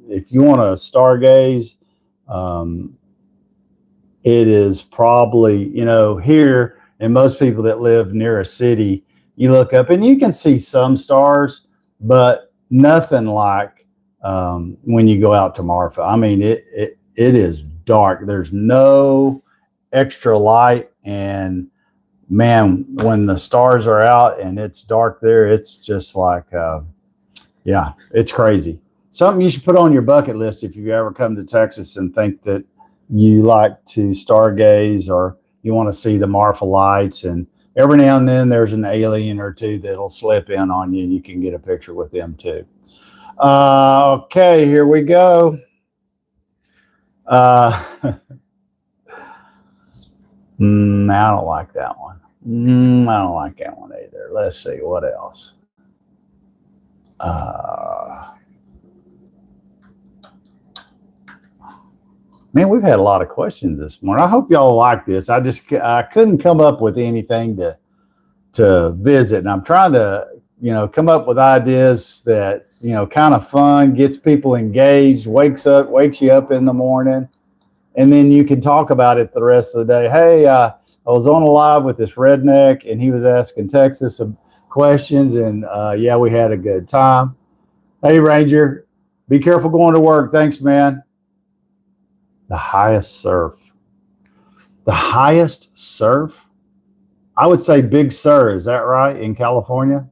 if you want to stargaze, it is probably, you know, here, and most people that live near a city, you look up and you can see some stars, but nothing like when you go out to Marfa. I mean, it is dark. There's no extra light, and man, when the stars are out and it's dark there, it's just like, yeah, it's crazy. Something you should put on your bucket list if you ever come to Texas and think that you like to stargaze or you want to see the Marfa lights. And every now and then there's an alien or two that'll slip in on you and you can get a picture with them too. Okay, here we go. I don't like that one. I don't like that one either. Let's see what else. Man, we've had a lot of questions this morning. I hope y'all like this. I couldn't come up with anything to visit, and I'm trying to come up with ideas that's kind of fun, gets people engaged, wakes you up in the morning, and then you can talk about it the rest of the day. Hey, I was on a live with this redneck, and he was asking Texas some questions, and yeah, we had a good time. Hey, Ranger, be careful going to work. Thanks, man. The highest surf. The highest surf? I would say Big Sur. Is that right? In California?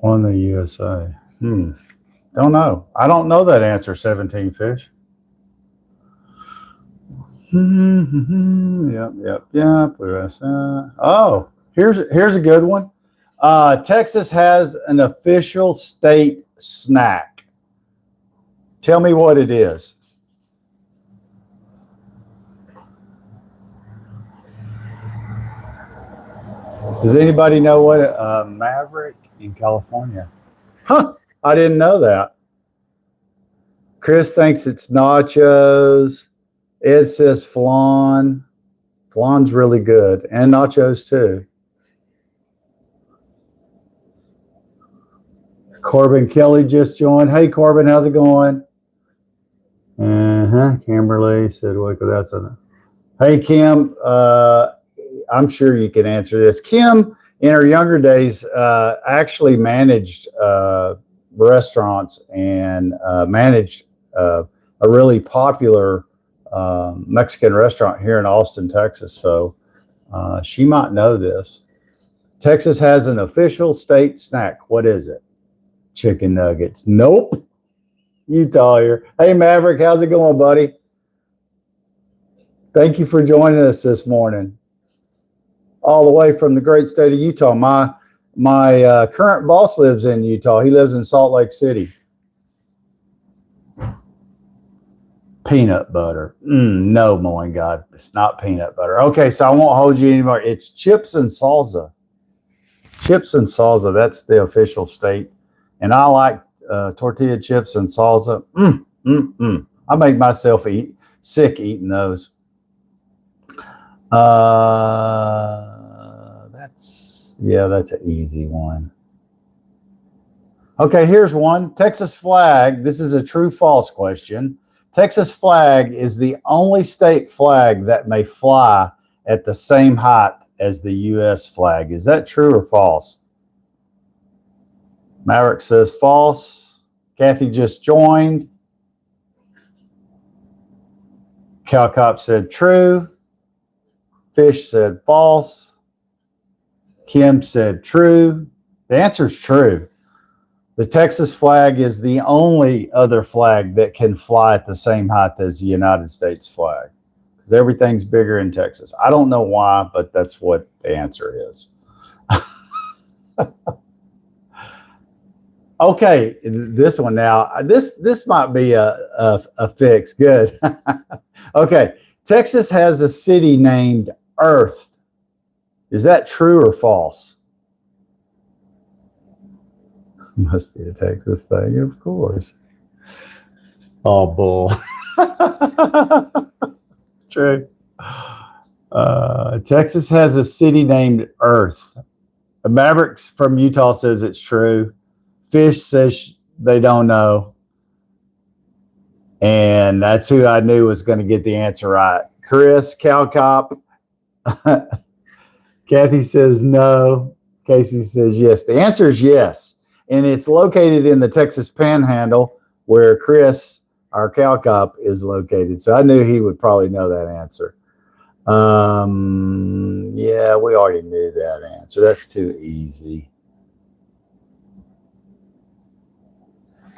On the USA. Don't know. I don't know that answer, 17 fish. Yep. Oh, here's a good one. Texas has an official state snack. Tell me what it is. Does anybody know what Maverick in California? Huh, I didn't know that. Chris thinks it's nachos. Ed says flan. Flan's really good. And nachos too. Corbin Kelly just joined. Hey, Corbin, how's it going? Kimberly said, "Wake up, that's a." Hey, Kim, I'm sure you can answer this. Kim, in her younger days, actually managed restaurants and managed a really popular Mexican restaurant here in Austin, Texas. So she might know this. Texas has an official state snack. What is it? Chicken nuggets. Nope. Utah here. Hey, Maverick, how's it going, buddy? Thank you for joining us this morning. All the way from the great state of Utah. My current boss lives in Utah. He lives in Salt Lake City. Peanut butter. No, my God, it's not peanut butter. Okay, so I won't hold you anymore. It's chips and salsa. Chips and salsa. That's the official state. And I like tortilla chips and salsa. I make myself sick eating those. That's an easy one. Okay, here's one. Texas flag. This is a true false question. Texas flag is the only state flag that may fly at the same height as the U.S. flag. Is that true or false? Maverick says false. Kathy just joined. Cal Cop said true. Fish said false. Kim said true. The answer is true. The Texas flag is the only other flag that can fly at the same height as the United States flag, because everything's bigger in Texas. I don't know why, but that's what the answer is. Okay, this one now. This might be a fix. Good. Okay, Texas has a city named Earth. Is that true or false? Must be a Texas thing, of course. Oh, bull. True. Texas has a city named Earth. Mavericks from Utah says it's true. Fish says they don't know. And that's who I knew was going to get the answer right. Chris, Cal Cop. Kathy says no. Casey says yes. The answer is yes. And it's located in the Texas Panhandle, where Chris, our Cal Cop, is located. So I knew he would probably know that answer. Yeah, we already knew that answer. That's too easy.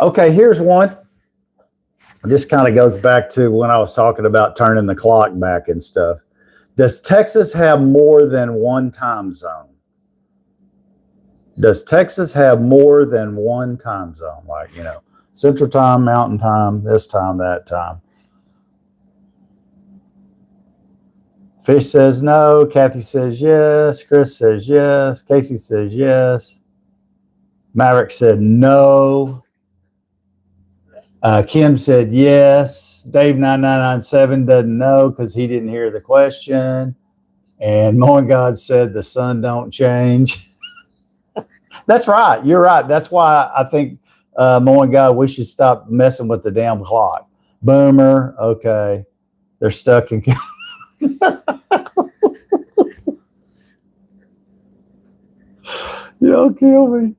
Okay, here's one. This kind of goes back to when I was talking about turning the clock back and stuff. Does Texas have more than one time zone? Does Texas have more than one time zone? Like, you know, Central Time, Mountain Time, this time, that time. Fish says no. Kathy says yes. Chris says yes. Casey says yes. Maverick said no. Kim said yes. Dave 9997 doesn't know because he didn't hear the question. And Moin God said the sun don't change. That's right. You're right. That's why I think, Moin God, we should stop messing with the damn clock. Boomer. Okay. They're stuck in. You'll kill me.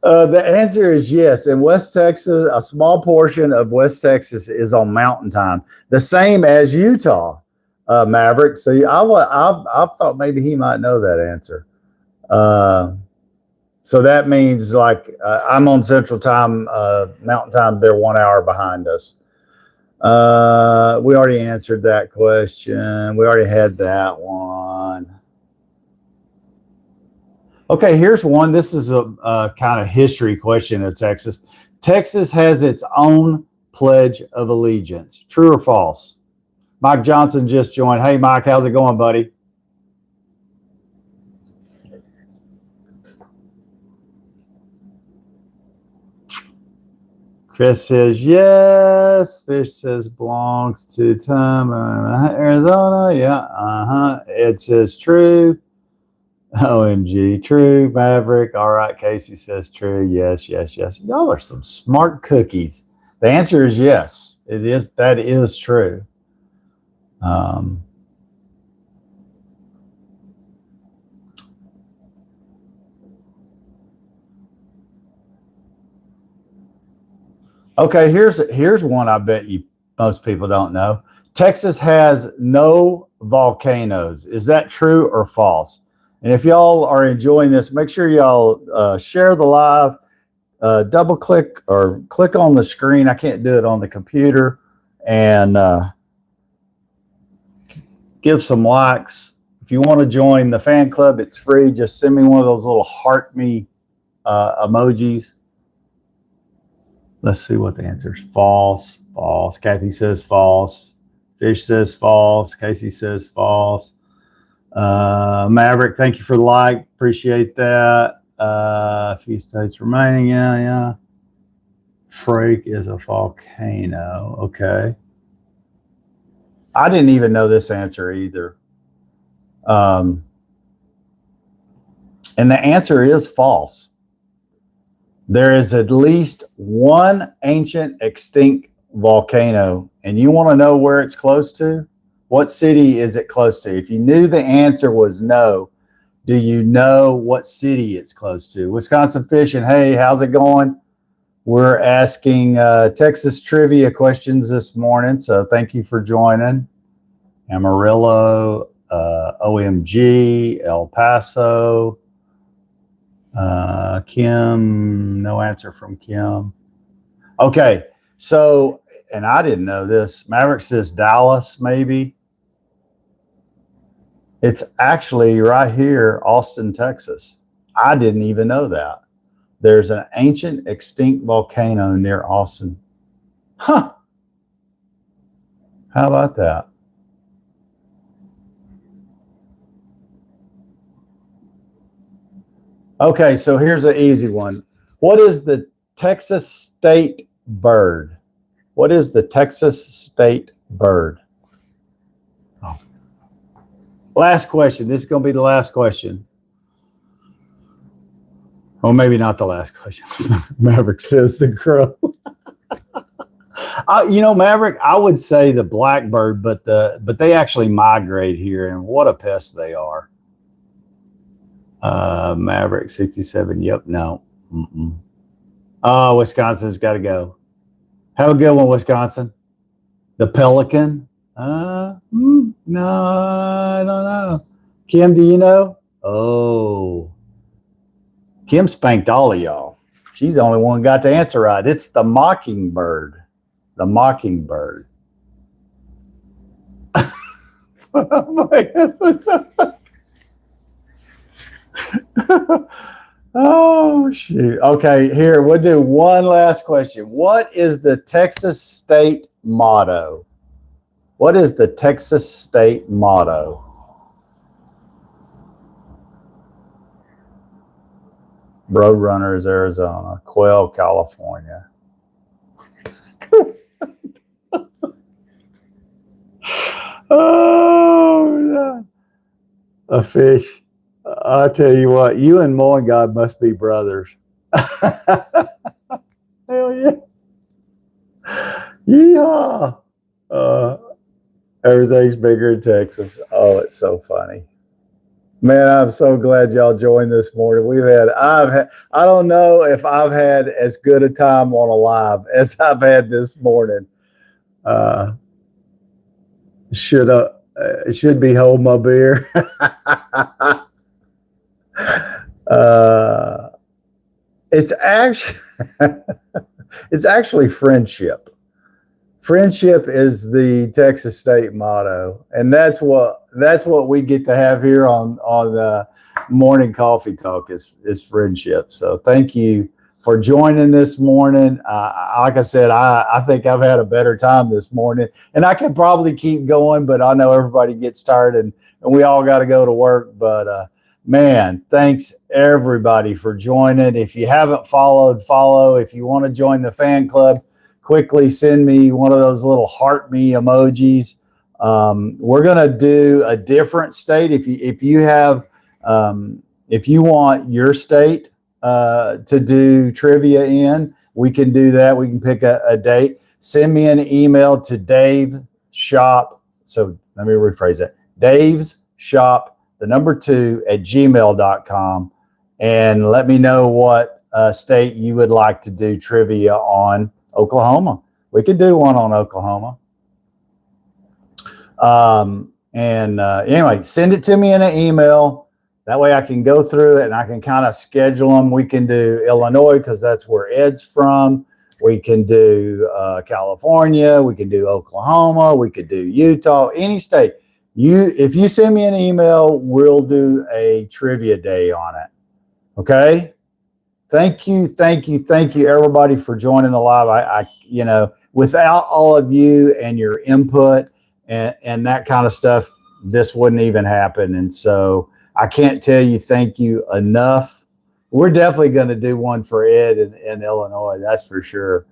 The answer is yes. In West Texas, a small portion of West Texas is on Mountain Time, the same as Utah, Maverick. So I thought maybe he might know that answer. So that means like I'm on Central Time, Mountain Time. They're 1 hour behind us. We already answered that question. We already had that one. Okay, here's one. This is a kind of history question of Texas. Texas has its own Pledge of Allegiance. True or false? Mike Johnson just joined. Hey, Mike, how's it going, buddy? Chris says yes. Fish says belongs to time Arizona. Yeah, Ed says true. OMG, true. Maverick. All right. Casey says true. Yes, yes, yes. Y'all are some smart cookies. The answer is yes. It is. That is true. Okay, here's one I bet you most people don't know. Texas has no volcanoes. Is that true or false? And if y'all are enjoying this, make sure y'all share the live, double click or click on the screen. I can't do it on the computer. And give some likes. If you want to join the fan club, it's free. Just send me one of those little heart me emojis. Let's see what the answer is. False, false. Kathy says false. Fish says false. Casey says false. Maverick, thank you for the like. Appreciate that. A few states remaining. Yeah. Freak is a volcano. Okay. I didn't even know this answer either. And the answer is false. There is at least one ancient extinct volcano. And you want to know where it's close to? What city is it close to? If you knew the answer was no, do you know what city it's close to? Wisconsin Fishing, hey, how's it going? We're asking Texas trivia questions this morning, so thank you for joining. Amarillo, OMG, El Paso, Kim, no answer from Kim. Okay, so, and I didn't know this. Maverick says Dallas, maybe. It's actually right here, Austin, Texas. I didn't even know that. There's an ancient extinct volcano near Austin. Huh. How about that? Okay, so here's an easy one. What is the Texas state bird? What is the Texas state bird? Oh. Last question. This is going to be the last question. Or maybe not the last question. Maverick says the crow. Maverick, I would say the blackbird, but they actually migrate here, and what a pest they are. Maverick 67. Yep. No. Oh, Wisconsin's got to go. Have a good one, Wisconsin. The pelican. No, I don't know. Kim, do you know? Oh, Kim spanked all of y'all. She's the only one who got the answer right. It's the mockingbird. the mockingbird. Oh, shoot. Okay, here, we'll do one last question. What is the Texas state motto? What is the Texas state motto? Roadrunner is Arizona. Quail, California. Oh, yeah. A fish. I'll tell you what, you and Mowing God must be brothers. Hell yeah. Yeehaw. Everything's bigger in Texas. Oh, it's so funny. Man, I'm so glad y'all joined this morning. I don't know if I've had as good a time on a live as I've had this morning. Should be holding my beer. It's actually friendship. Friendship is the Texas state motto, and that's what we get to have here on the morning coffee talk is friendship. So thank you for joining this morning. Like I said, I think I've had a better time this morning, and I could probably keep going, but I know everybody gets tired and we all got to go to work. But man, thanks everybody for joining. If you haven't followed, follow. If you want to join the fan club, quickly send me one of those little heart me emojis. We're going to do a different state. If you want your state to do trivia in, we can do that. We can pick a date. Send me an email to Dave Shop. So let me rephrase that. Dave's Shop, the number 2 at gmail.com. And let me know what state you would like to do trivia on. Oklahoma. We could do one on Oklahoma. Anyway, send it to me in an email. That way I can go through it and I can kind of schedule them. We can do Illinois because that's where Ed's from. We can do California. We can do Oklahoma. We could do Utah, any state. If you send me an email, we'll do a trivia day on it. Okay? Thank you, everybody, for joining the live. Without all of you and your input and that kind of stuff, this wouldn't even happen. And so I can't tell you thank you enough. We're definitely going to do one for Ed in Illinois. That's for sure.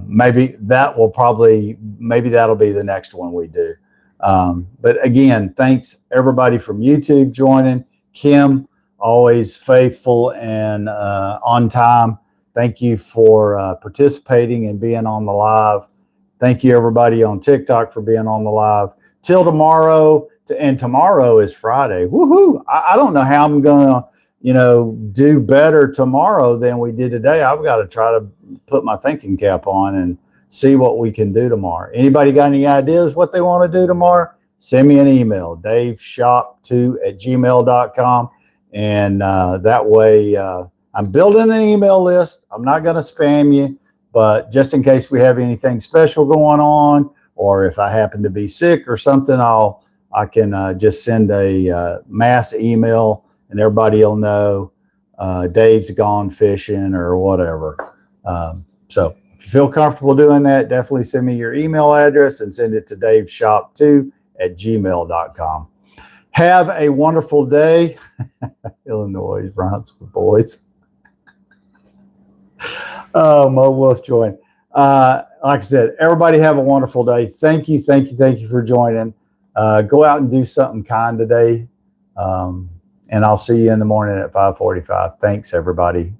Maybe that'll be the next one we do. But again, thanks everybody from YouTube joining. Kim, always faithful and on time. Thank you for participating and being on the live. Thank you, everybody on TikTok, for being on the live. Till tomorrow, and tomorrow is Friday. Woohoo! I don't know how I'm going to, do better tomorrow than we did today. I've got to try to put my thinking cap on and see what we can do tomorrow. Anybody got any ideas what they want to do tomorrow? Send me an email, daveshop2@gmail.com. And that way I'm building an email list. I'm not going to spam you, but just in case we have anything special going on, or if I happen to be sick or something, I can just send a mass email and everybody will know Dave's gone fishing or whatever. So if you feel comfortable doing that, definitely send me your email address and send it to daveshop2@gmail.com. Have a wonderful day. Illinois rhymes with boys. Oh, Mo Wolf joined. Like I said, everybody have a wonderful day. Thank you for joining. Go out and do something kind today. And I'll see you in the morning at 5:45. Thanks, everybody.